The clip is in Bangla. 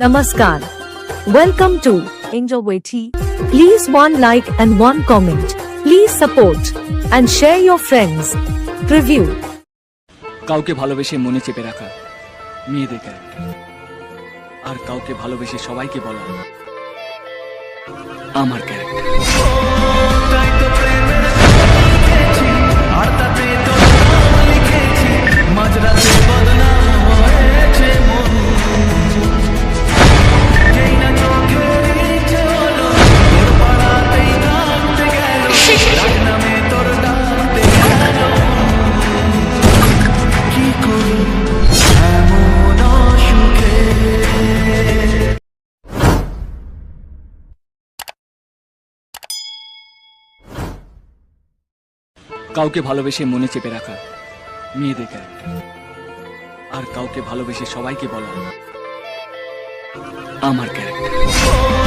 Namaskar. Welcome to Angel Waiti. Please one like and one comment. Please support and share your friends. Review. কাউকে ভালোবেসে মনে চেপে রাখা মেয়েদের ক্যারেক্টার, আর কাউকে ভালোবেসে সবাইকে বলা আমার ক্যারেক্টার। কাউকে ভালোবেসে মনে চেপে রাখা মেয়েদের ক্যারেক্টার, আর কাউকে ভালোবেসে সবাইকে বলা আমার ক্যারেক্টার।